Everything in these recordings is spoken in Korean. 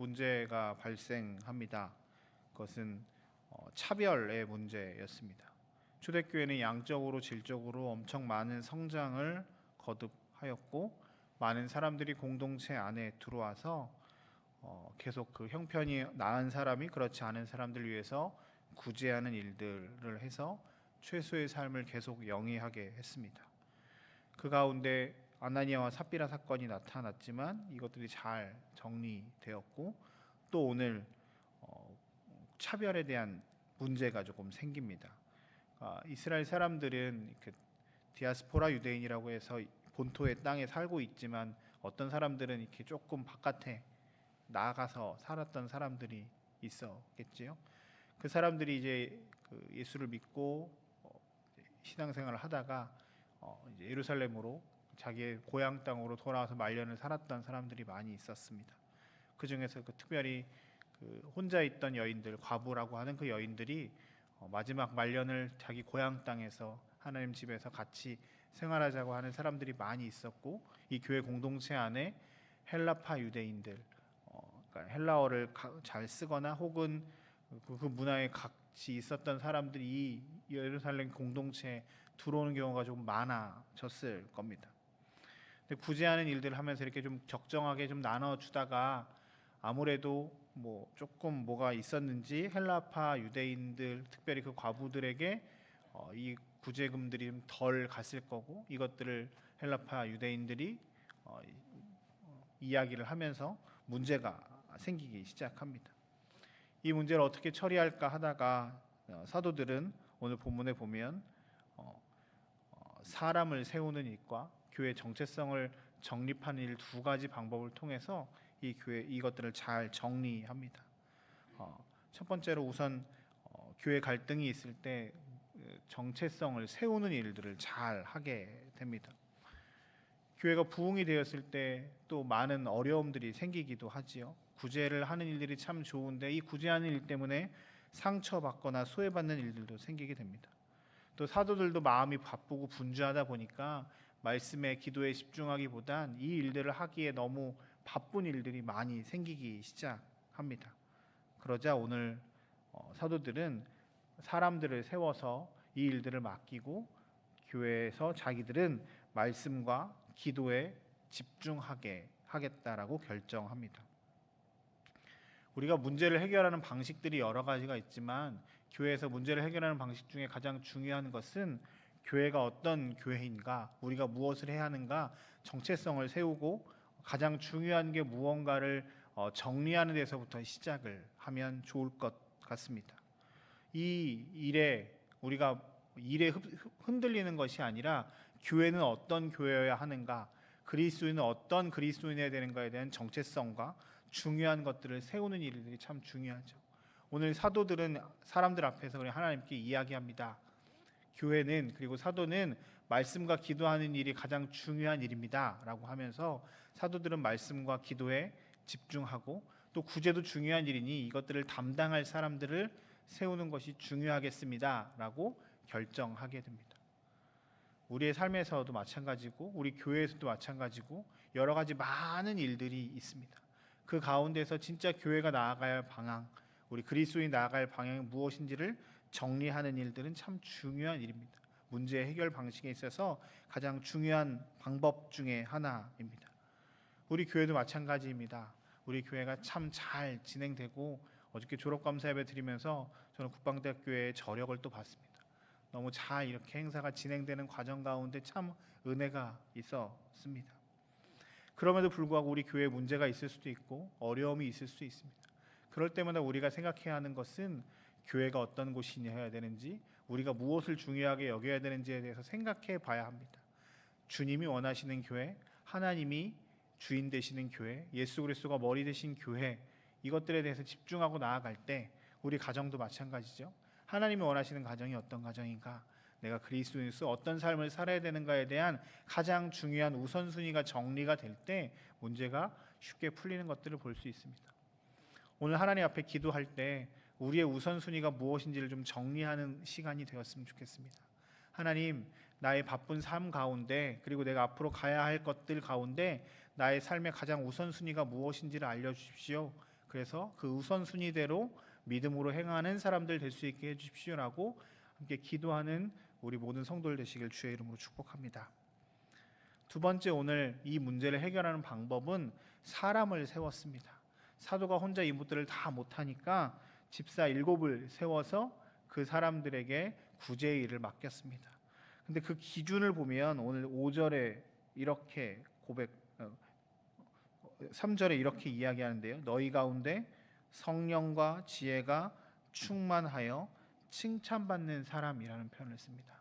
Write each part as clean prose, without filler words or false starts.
문제가 발생합니다. 그것은 차별의 문제였습니다. 초대교회는 양적으로 질적으로 엄청 많은 성장을 거듭하였고 많은 사람들이 공동체 안에 들어와서 계속 그 형편이 나은 사람이 그렇지 않은 사람들 위해서 구제하는 일들을 해서 최소의 삶을 계속 영위하게 했습니다. 그 가운데 아나니아와 삽비라 사건이 나타났지만 이것들이 잘 정리되었고 또 오늘 차별에 대한 문제가 조금 생깁니다. 이스라엘 사람들은 디아스포라 유대인이라고 해서 본토의 땅에 살고 있지만 어떤 사람들은 이렇게 조금 바깥에 나아가서 살았던 사람들이 있었겠지요. 그 사람들이 이제 예수를 믿고 신앙생활을 하다가 이제 예루살렘으로 자기의 고향 땅으로 돌아와서 말년을 살았던 사람들이 많이 있었습니다. 그 중에서 특별히 혼자 있던 여인들, 과부라고 하는 그 여인들이 마지막 말년을 자기 고향 땅에서 하나님 집에서 같이 생활하자고 하는 사람들이 많이 있었고 이 교회 공동체 안에 헬라파 유대인들, 그러니까 헬라어를 잘 쓰거나 혹은 그 문화에 같이 있었던 사람들이 이 예루살렘 공동체에 들어오는 경우가 좀 많아졌을 겁니다. 근데 구제하는 일들을 하면서 이렇게 좀 적정하게 좀 나눠주다가 아무래도 조금 뭐가 있었는지 헬라파 유대인들, 특별히 그 과부들에게 이 구제금들이 좀 덜 갔을 거고 이것들을 헬라파 유대인들이 이야기를 하면서 문제가 생기기 시작합니다. 이 문제를 어떻게 처리할까 하다가 사도들은 오늘 본문에 보면 사람을 세우는 일과 교회 정체성을 정립하는 일 두 가지 방법을 통해서 이 교회 이것들을 잘 정리합니다. 첫 번째로 우선 교회 갈등이 있을 때 정체성을 세우는 일들을 잘 하게 됩니다. 교회가 부흥이 되었을 때 또 많은 어려움들이 생기기도 하지요. 구제를 하는 일들이 참 좋은데 이 구제하는 일 때문에 상처받거나 소외받는 일들도 생기게 됩니다. 또 사도들도 마음이 바쁘고 분주하다 보니까 말씀에 기도에 집중하기보단 이 일들을 하기에 너무 바쁜 일들이 많이 생기기 시작합니다. 그러자 오늘 사도들은 사람들을 세워서 이 일들을 맡기고 교회에서 자기들은 말씀과 기도에 집중하게 하겠다라고 결정합니다. 우리가 문제를 해결하는 방식들이 여러 가지가 있지만 교회에서 문제를 해결하는 방식 중에 가장 중요한 것은 교회가 어떤 교회인가, 우리가 무엇을 해야 하는가 정체성을 세우고 가장 중요한 게 무언가를 정리하는 데서부터 시작을 하면 좋을 것 같습니다. 이 일에 우리가 일에 흔들리는 것이 아니라 교회는 어떤 교회여야 하는가, 그리스도인은 어떤 그리스도인이어야 되는가에 대한 정체성과 중요한 것들을 세우는 일들이 참 중요하죠. 오늘 사도들은 사람들 앞에서 하나님께 이야기합니다. 교회는 그리고 사도는 말씀과 기도하는 일이 가장 중요한 일입니다 라고 하면서 사도들은 말씀과 기도에 집중하고 또 구제도 중요한 일이니 이것들을 담당할 사람들을 세우는 것이 중요하겠습니다 라고 결정하게 됩니다. 우리의 삶에서도 마찬가지고 우리 교회에서도 마찬가지고 여러 가지 많은 일들이 있습니다. 그 가운데서 진짜 교회가 나아가야 할 방향, 우리 그리스도인이 나아갈 방향이 무엇인지를 정리하는 일들은 참 중요한 일입니다. 문제 해결 방식에 있어서 가장 중요한 방법 중에 하나입니다. 우리 교회도 마찬가지입니다. 우리 교회가 참 잘 진행되고 어저께 졸업감사 예배 드리면서 저는 국방대학교의 저력을 또 봤습니다. 너무 잘 이렇게 행사가 진행되는 과정 가운데 참 은혜가 있었습니다. 그럼에도 불구하고 우리 교회에 문제가 있을 수도 있고 어려움이 있을 수 있습니다. 그럴 때마다 우리가 생각해야 하는 것은 교회가 어떤 곳이어야 되는지, 우리가 무엇을 중요하게 여겨야 되는지에 대해서 생각해 봐야 합니다. 주님이 원하시는 교회, 하나님이 주인 되시는 교회, 예수 그리스도가 머리 되신 교회, 이것들에 대해서 집중하고 나아갈 때 우리 가정도 마찬가지죠. 하나님이 원하시는 가정이 어떤 가정인가, 내가 그리스도인으로서 어떤 삶을 살아야 되는가에 대한 가장 중요한 우선순위가 정리가 될 때 문제가 쉽게 풀리는 것들을 볼 수 있습니다. 오늘 하나님 앞에 기도할 때 우리의 우선순위가 무엇인지를 좀 정리하는 시간이 되었으면 좋겠습니다. 하나님, 나의 바쁜 삶 가운데 그리고 내가 앞으로 가야 할 것들 가운데 나의 삶의 가장 우선순위가 무엇인지를 알려주십시오. 그래서 그 우선순위대로 믿음으로 행하는 사람들 될 수 있게 해주십시오라고 함께 기도하는 우리 모든 성도들 되시길 주의 이름으로 축복합니다. 두 번째, 오늘 이 문제를 해결하는 방법은 사람을 세웠습니다. 사도가 혼자 이 문제를 다 못하니까 집사 7을 세워서 그 사람들에게 구제의 일을 맡겼습니다. 근데 그 기준을 보면 오늘 5절에 이렇게 3절에 이렇게 이야기하는데요. 너희 가운데 성령과 지혜가 충만하여 칭찬받는 사람이라는 표현을 씁니다.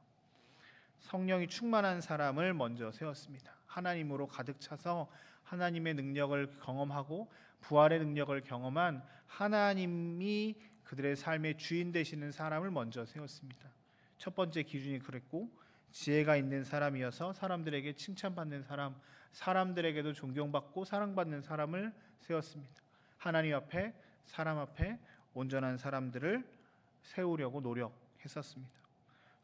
성령이 충만한 사람을 먼저 세웠습니다. 하나님으로 가득 차서 하나님의 능력을 경험하고 부활의 능력을 경험한 하나님이 그들의 삶의 주인 되시는 사람을 먼저 세웠습니다. 첫 번째 기준이 그랬고, 지혜가 있는 사람이어서 사람들에게 칭찬받는 사람, 사람들에게도 존경받고 사랑받는 사람을 세웠습니다. 하나님 앞에, 사람 앞에 온전한 사람들을 세우려고 노력했었습니다.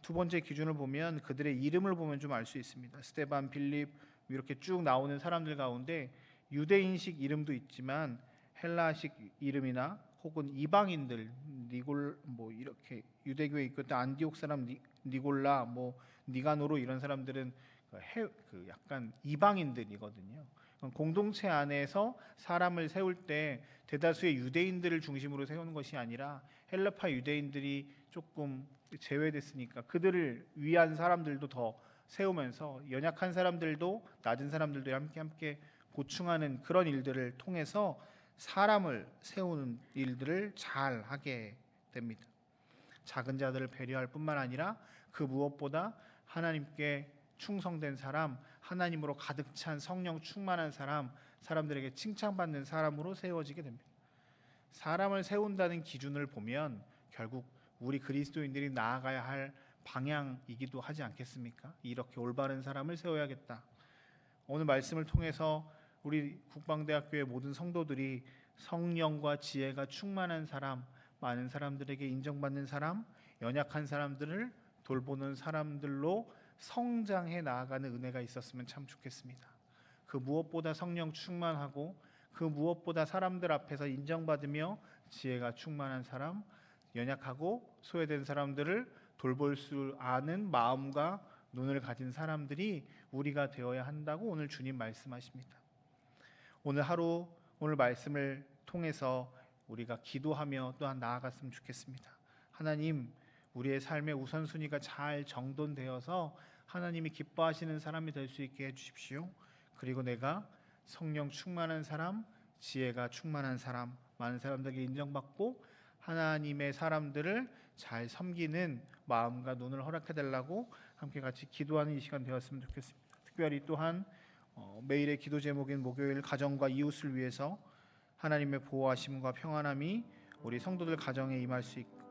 두 번째 기준을 보면 그들의 이름을 보면 좀 알 수 있습니다. 스데반, 빌립 이렇게 쭉 나오는 사람들 가운데 유대인식 이름도 있지만 헬라식 이름이나 혹은 이방인들 니골 이렇게 유대교에 있었던 안디옥 사람 니골라 니가노로 이런 사람들은 약간 이방인들이거든요. 공동체 안에서 사람을 세울 때 대다수의 유대인들을 중심으로 세우는 것이 아니라 헬라파 유대인들이 조금 제외됐으니까 그들을 위한 사람들도 더 세우면서 연약한 사람들도 낮은 사람들도 함께 보충하는 그런 일들을 통해서 사람을 세우는 일들을 잘 하게 됩니다. 작은 자들을 배려할 뿐만 아니라 그 무엇보다 하나님께 충성된 사람, 하나님으로 가득 찬 성령 충만한 사람, 사람들에게 칭찬받는 사람으로 세워지게 됩니다. 사람을 세운다는 기준을 보면 결국 우리 그리스도인들이 나아가야 할 방향이기도 하지 않겠습니까? 이렇게 올바른 사람을 세워야겠다. 오늘 말씀을 통해서 우리 국방대학교의 모든 성도들이 성령과 지혜가 충만한 사람, 많은 사람들에게 인정받는 사람, 연약한 사람들을 돌보는 사람들로 성장해 나아가는 은혜가 있었으면 참 좋겠습니다. 그 무엇보다 성령 충만하고 그 무엇보다 사람들 앞에서 인정받으며 지혜가 충만한 사람, 연약하고 소외된 사람들을 돌볼 수 아는 마음과 눈을 가진 사람들이 우리가 되어야 한다고 오늘 주님 말씀하십니다. 오늘 하루 오늘 말씀을 통해서 우리가 기도하며 또한 나아갔으면 좋겠습니다. 하나님, 우리의 삶의 우선순위가 잘 정돈되어서 하나님이 기뻐하시는 사람이 될 수 있게 해주십시오. 그리고 내가 성령 충만한 사람, 지혜가 충만한 사람, 많은 사람들에게 인정받고 하나님의 사람들을 잘 섬기는 마음과 눈을 허락해달라고 함께 같이 기도하는 이 시간 되었으면 좋겠습니다. 특별히 또한 매일의 기도 제목인 목요일 가정과 이웃을 위해서 하나님의 보호하심과 평안함이 우리 성도들 가정에 임할 수 있고